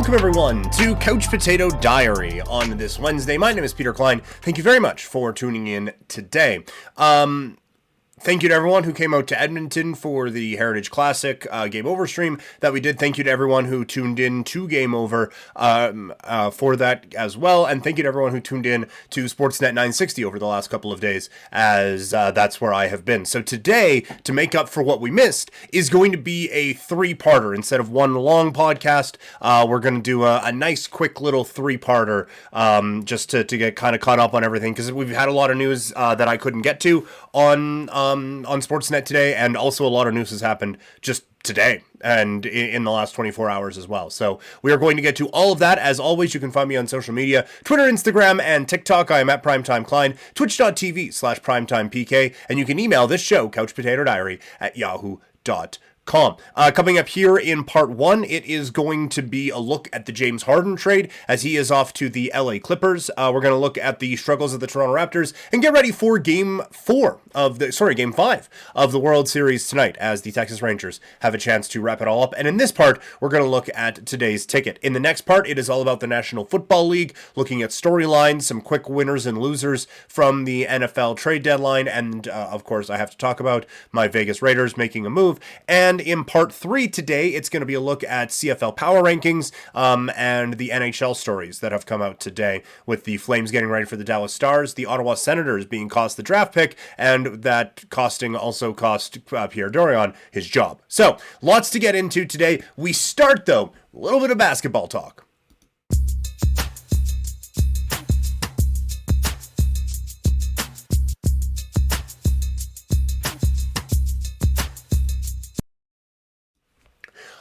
Welcome, everyone, to Couch Potato Diary on this Wednesday. My name is Peter Klein. Thank you very much for tuning in today. Thank you to everyone who came out to Edmonton for the Heritage Classic Game Over stream that we did. Thank you to everyone who tuned in to Game Over for that as well. And thank you to everyone who tuned in to Sportsnet 960 over the last couple of days, as that's where I have been. So today, to make up for what we missed, is going to be a three-parter. Instead of one long podcast, we're going to do a nice, quick little three-parter just to get kind of caught up on everything, because we've had a lot of news that I couldn't get to on Sportsnet today, and also a lot of news has happened just today and in the last 24 hours as well. So we are going to get to all of that. As always, you can find me on social media, Twitter, Instagram, and TikTok. I am at Primetime Klein, twitch.tv/primetimepk, and you can email this show, couchpotatodiary@yahoo.com. Coming up here in part one, it is going to be a look at the James Harden trade as he is off to the LA Clippers. We're going to look at the struggles of the Toronto Raptors and get ready for Game 5 of the World Series tonight, as the Texas Rangers have a chance to wrap it all up. And in this part, we're going to look at today's ticket. In the next part, it is all about the National Football League, looking at storylines, some quick winners and losers from the NFL trade deadline, and of course, I have to talk about my Vegas Raiders making a move. And in part 3 today, it's going to be a look at CFL power rankings and the NHL stories that have come out today, with the Flames getting ready for the Dallas Stars, the Ottawa Senators being cost the draft pick, and that also cost Pierre Dorion his job. So, lots to get into today. We start, though, a little bit of basketball talk.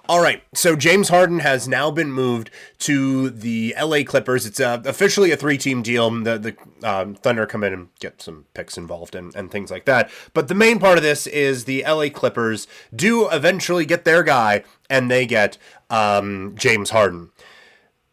All right, so James Harden has now been moved to the LA Clippers. It's officially a 3-team deal. The Thunder come in and get some picks involved and things like that. But the main part of this is the LA Clippers do eventually get their guy, and they get James Harden.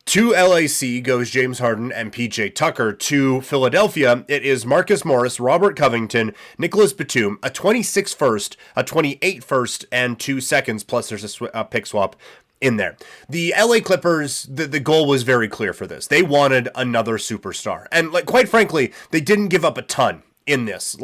To LAC goes James Harden and PJ Tucker. To Philadelphia, it is Marcus Morris, Robert Covington, Nicholas Batum, a 26 first, a 28 first, and 2 seconds, plus there's a pick swap in there. The LA Clippers, the goal was very clear for this. They wanted another superstar. And quite frankly, they didn't give up a ton in this.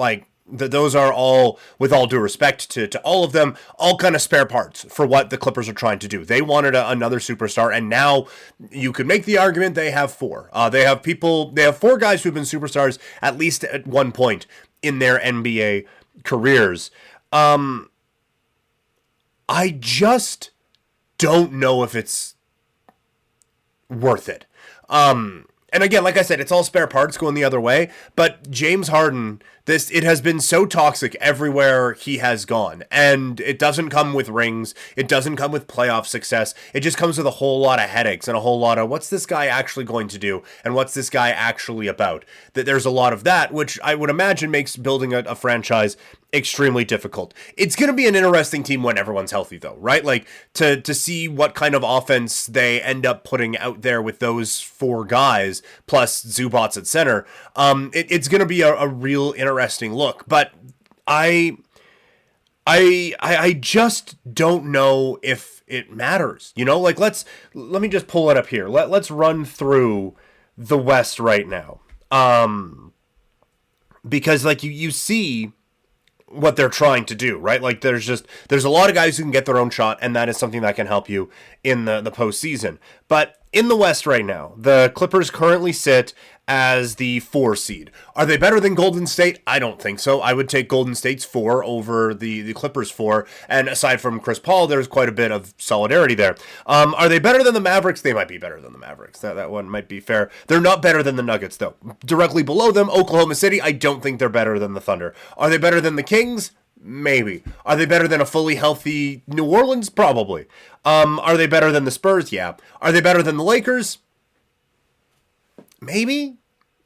Those are all, with all due respect to all of them, all kind of spare parts for what the Clippers are trying to do. They wanted another superstar, and now you could make the argument they have 4. They have 4 guys who've been superstars at least at one point in their NBA careers. I just don't know if it's worth it. And again, like I said, it's all spare parts going the other way, but James Harden, it has been so toxic everywhere he has gone, and it doesn't come with rings, it doesn't come with playoff success, it just comes with a whole lot of headaches and a whole lot of, what's this guy actually going to do, and what's this guy actually about? That there's a lot of that, which I would imagine makes building a franchise extremely difficult. It's going to be an interesting team when everyone's healthy, though, right? To see what kind of offense they end up putting out there with those 4 guys, plus Zubats at center. It's going to be a real interesting look, but I just don't know if it matters. Let me just pull it up here. Let's run through the West right now. Because you see what they're trying to do, right? There's a lot of guys who can get their own shot, and that is something that can help you in the postseason. But in the West right now, the Clippers currently sit as the 4 seed. Are they better than Golden State? I don't think so. I would take Golden State's 4 over the Clippers 4. And aside from Chris Paul, there's quite a bit of solidarity there. Are they better than the Mavericks? They might be better than the Mavericks. That one might be fair. They're not better than the Nuggets, though. Directly below them, Oklahoma City, I don't think they're better than the Thunder. Are they better than the Kings? Maybe. Are they better than a fully healthy New Orleans? Probably. Are they better than the Spurs? Yeah. Are they better than the Lakers? Maybe.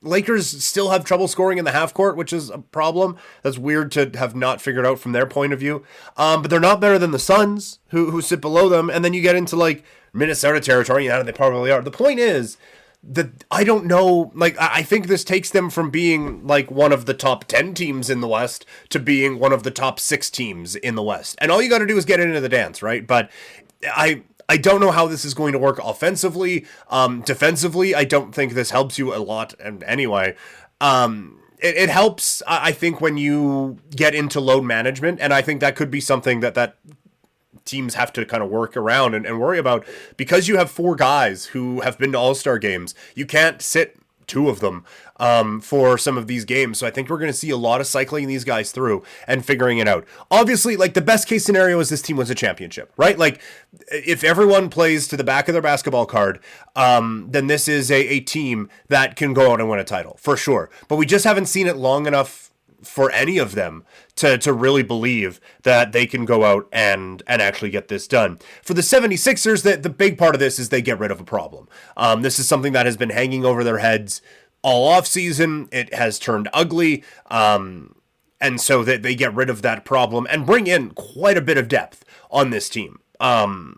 Lakers still have trouble scoring in the half court, which is a problem. That's weird to have not figured out from their point of view. But they're not better than the Suns, who sit below them. And then you get into Minnesota territory. They probably are. The point is that I don't know. I think this takes them from being one of the top 10 teams in the West to being one of the top 6 teams in the West. And all you got to do is get into the dance, right? But I I don't know how this is going to work offensively. Defensively, I don't think this helps you a lot. And anyway, it helps, I think, when you get into load management. And I think that could be something that teams have to kind of work around and worry about, because you have 4 guys who have been to All-Star games. You can't sit 2 of them for some of these games. So I think we're going to see a lot of cycling these guys through and figuring it out. Obviously, like, the best case scenario is this team wins a championship, right? Like, if everyone plays to the back of their basketball card, then this is a team that can go out and win a title for sure. But we just haven't seen it long enough for any of them to really believe that they can go out and actually get this done. For the 76ers, the big part of this is they get rid of a problem. This is something that has been hanging over their heads all off season. It has turned ugly. And so that they get rid of that problem and bring in quite a bit of depth on this team.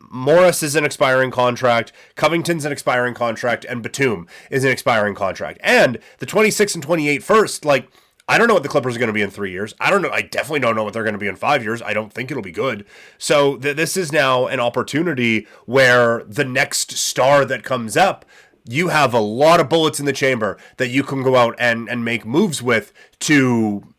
Morris is an expiring contract, Covington's an expiring contract, and Batum is an expiring contract. And the 26 and 28 first, like, I don't know what the Clippers are going to be in 3 years. I don't know. I definitely don't know what they're going to be in 5 years. I don't think it'll be good. So this is now an opportunity where the next star that comes up, you have a lot of bullets in the chamber that you can go out and make moves with to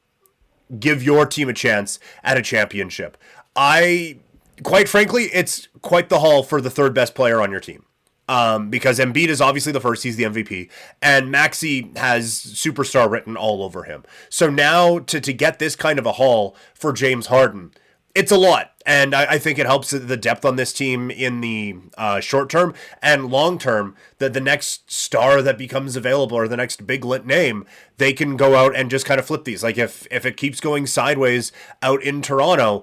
give your team a chance at a championship. Quite frankly, it's quite the haul for the 3rd best player on your team. Because Embiid is obviously the first, he's the MVP, and Maxey has superstar written all over him. So now to get this kind of a haul for James Harden, it's a lot. And I think it helps the depth on this team in the short term and long term, that the next star that becomes available or the next big lit name, they can go out and just kind of flip these. Like if it keeps going sideways out in Toronto,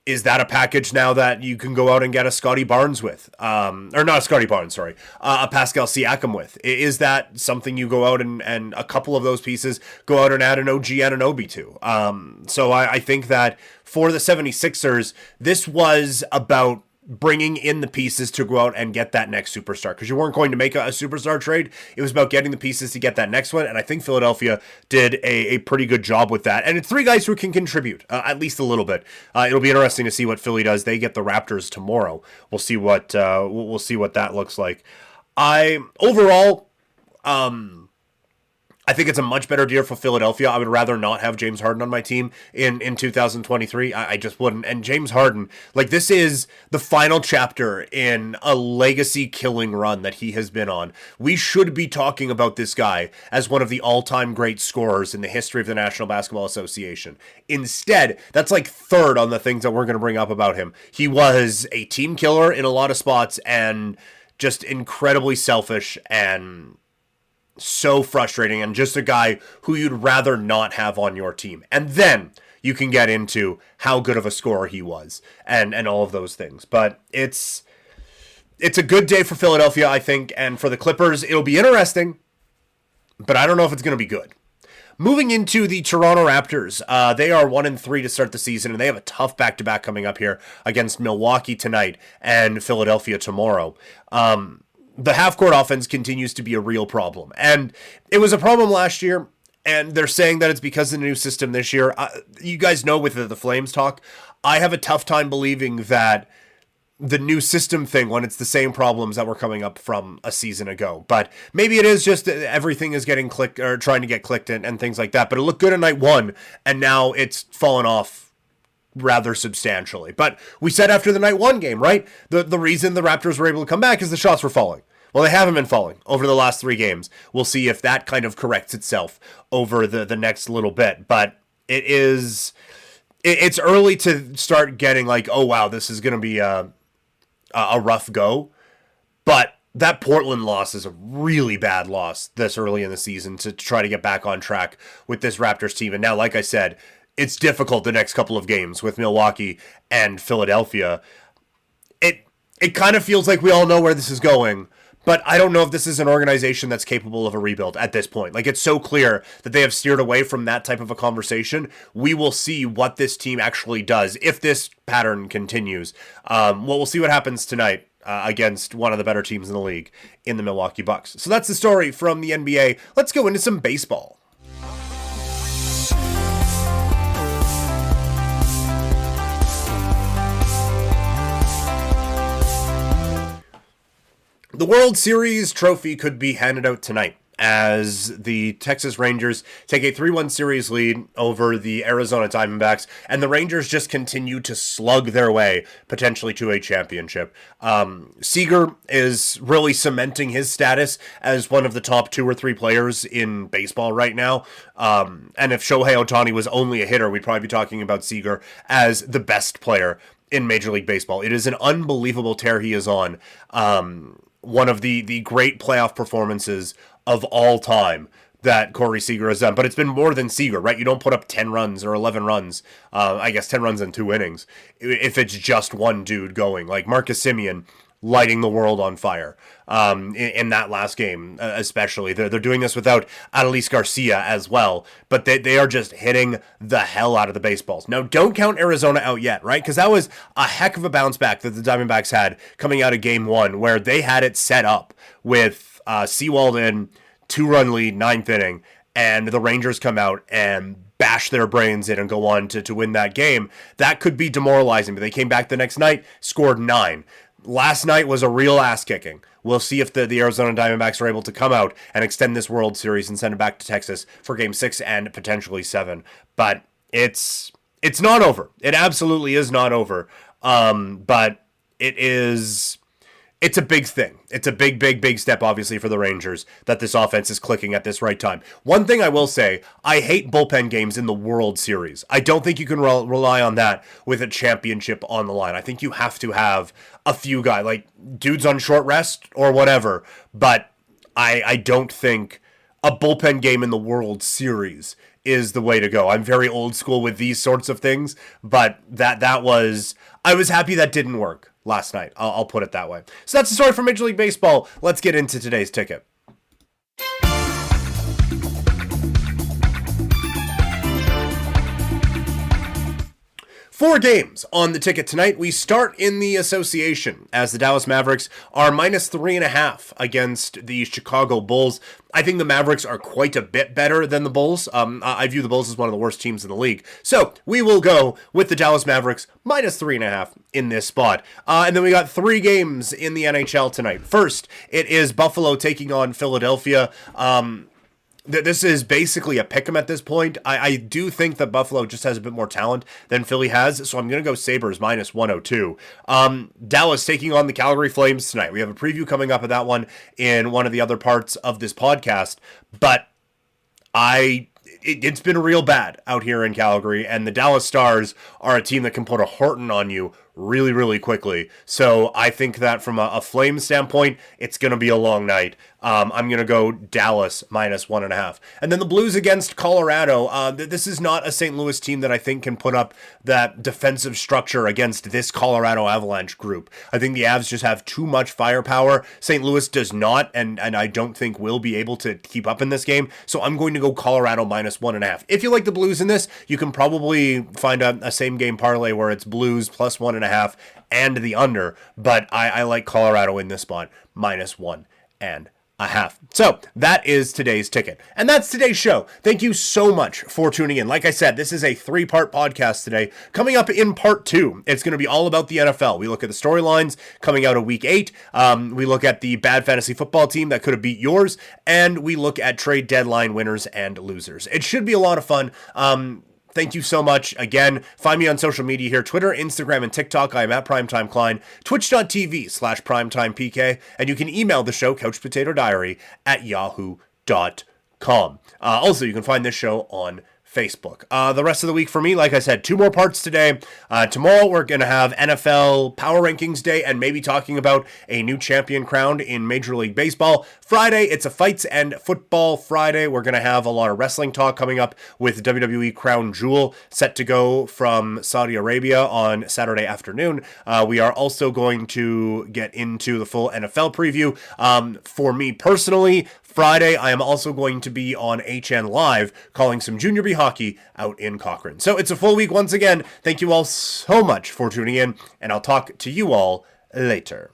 is that a package now that you can go out and get a Scotty Barnes with? Or not a Scotty Barnes, sorry. A Pascal Siakam with? Is that something you go out and a couple of those pieces go out and add an OG Anunoby to? So I think that for the 76ers, this was about bringing in the pieces to go out and get that next superstar, because you weren't going to make a superstar trade. It was about getting the pieces to get that next one, and I think Philadelphia did a pretty good job with that. And it's 3 guys who can contribute at least a little bit. It'll be interesting to see what Philly does. They get the Raptors tomorrow. We'll see what that looks like. Overall, I think it's a much better deal for Philadelphia. I would rather not have James Harden on my team in 2023. I just wouldn't. And James Harden, like, this is the final chapter in a legacy killing run that he has been on. We should be talking about this guy as one of the all-time great scorers in the history of the National Basketball Association. Instead, that's like 3rd on the things that we're going to bring up about him. He was a team killer in a lot of spots and just incredibly selfish and so frustrating, and just a guy who you'd rather not have on your team. And then you can get into how good of a scorer he was and all of those things. But it's a good day for Philadelphia, I think, and for the Clippers, it'll be interesting, but I don't know if it's going to be good. Moving into the Toronto Raptors, they are 1-3 to start the season, and they have a tough back-to-back coming up here against Milwaukee tonight and Philadelphia tomorrow. The half-court offense continues to be a real problem. And it was a problem last year, and they're saying that it's because of the new system this year. You guys know with the Flames talk, I have a tough time believing that the new system thing, when it's the same problems that were coming up from a season ago. But maybe it is just that everything is getting clicked or trying to get clicked and things like that. But it looked good in night 1, and now it's fallen off rather substantially. But we said after the night 1 game, right? The reason the Raptors were able to come back is the shots were falling. Well, they haven't been falling over the last 3 games. We'll see if that kind of corrects itself over the next little bit. But it's early to start getting like, oh wow, this is going to be a rough go. But that Portland loss is a really bad loss this early in the season to try to get back on track with this Raptors team. And now, like I said, it's difficult the next couple of games with Milwaukee and Philadelphia. It kind of feels like we all know where this is going, but I don't know if this is an organization that's capable of a rebuild at this point. Like, it's so clear that they have steered away from that type of a conversation. We will see what this team actually does if this pattern continues. We'll see what happens tonight against one of the better teams in the league in the Milwaukee Bucks. So that's the story from the NBA. Let's go into some baseball. The World Series trophy could be handed out tonight as the Texas Rangers take a 3-1 series lead over the Arizona Diamondbacks, and the Rangers just continue to slug their way potentially to a championship. Seager is really cementing his status as one of the top 2 or 3 players in baseball right now. And if Shohei Ohtani was only a hitter, we'd probably be talking about Seager as the best player in Major League Baseball. It is an unbelievable tear he is on. One of the great playoff performances of all time that Corey Seager has done. But it's been more than Seager, right? You don't put up 10 runs or 11 runs, I guess 10 runs in 2 innings, if it's just one dude going. Like Marcus Semien lighting the world on fire in that last game, especially. They're doing this without Adolis Garcia as well, but they are just hitting the hell out of the baseballs. Now, don't count Arizona out yet, right? Because that was a heck of a bounce back that the Diamondbacks had coming out of game 1, where they had it set up with Sewald in, 2-run lead, 9th inning, and the Rangers come out and bash their brains in and go on to win that game. That could be demoralizing, but they came back the next night, scored 9. Last night was a real ass-kicking. We'll see if the Arizona Diamondbacks are able to come out and extend this World Series and send it back to Texas for Game 6 and potentially 7. But it's not over. It absolutely is not over. But it's a big thing. It's a big step, obviously, for the Rangers that this offense is clicking at this right time. One thing I will say, I hate bullpen games in the World Series. I don't think you can rely on that with a championship on the line. I think you have to have a few guys, like dudes on short rest or whatever, but I don't think a bullpen game in the World Series is the way to go. I'm very old school with these sorts of things, but I was happy that didn't work last night. I'll put it that way. So that's the story from Major League Baseball. Let's get into today's ticket. 4 games on the ticket tonight. We start in the association as the Dallas Mavericks are -3.5 against the Chicago Bulls. I think the Mavericks are quite a bit better than the Bulls. I view the Bulls as one of the worst teams in the league. So we will go with the Dallas Mavericks -3.5 in this spot. And then we got 3 games in the NHL tonight. First, it is Buffalo taking on Philadelphia. This is basically a pick'em at this point. I do think that Buffalo just has a bit more talent than Philly has, so I'm going to go Sabres -102. Dallas taking on the Calgary Flames tonight. We have a preview coming up of that one in one of the other parts of this podcast, but it's been real bad out here in Calgary, and the Dallas Stars are a team that can put a hurting on you really, really quickly. So I think that from a Flames standpoint, it's going to be a long night. I'm going to go Dallas -1.5. And then the Blues against Colorado. This is not a St. Louis team that I think can put up that defensive structure against this Colorado Avalanche group. I think the Avs just have too much firepower. St. Louis does not, and I don't think will be able to keep up in this game. So I'm going to go Colorado -1.5. If you like the Blues in this, you can probably find a same game parlay where it's Blues +1.5 and the under, but I like Colorado in this spot -1.5. So that is today's ticket. And that's today's show. Thank you so much for tuning in. Like I said, this is a 3-part podcast today. Coming up in part 2, it's going to be all about the NFL. We look at the storylines coming out of week 8. We look at the bad fantasy football team that could have beat yours. And we look at trade deadline winners and losers. It should be a lot of fun. Thank you so much. Again, find me on social media here, Twitter, Instagram, and TikTok. I am at Primetime Klein, twitch.tv/PrimetimePK, and you can email the show, couchpotatodiary@yahoo.com. Also, you can find this show on Facebook. The rest of the week for me, like I said, 2 more parts today. Tomorrow we're going to have NFL Power Rankings Day and maybe talking about a new champion crowned in Major League Baseball. Friday, it's a Fights and Football Friday. We're going to have a lot of wrestling talk coming up with WWE Crown Jewel set to go from Saudi Arabia on Saturday afternoon. We are also going to get into the full NFL preview. For me personally, Friday, I am also going to be on HN Live calling some Junior B hockey out in Cochrane. So it's a full week once again. Thank you all so much for tuning in, and I'll talk to you all later.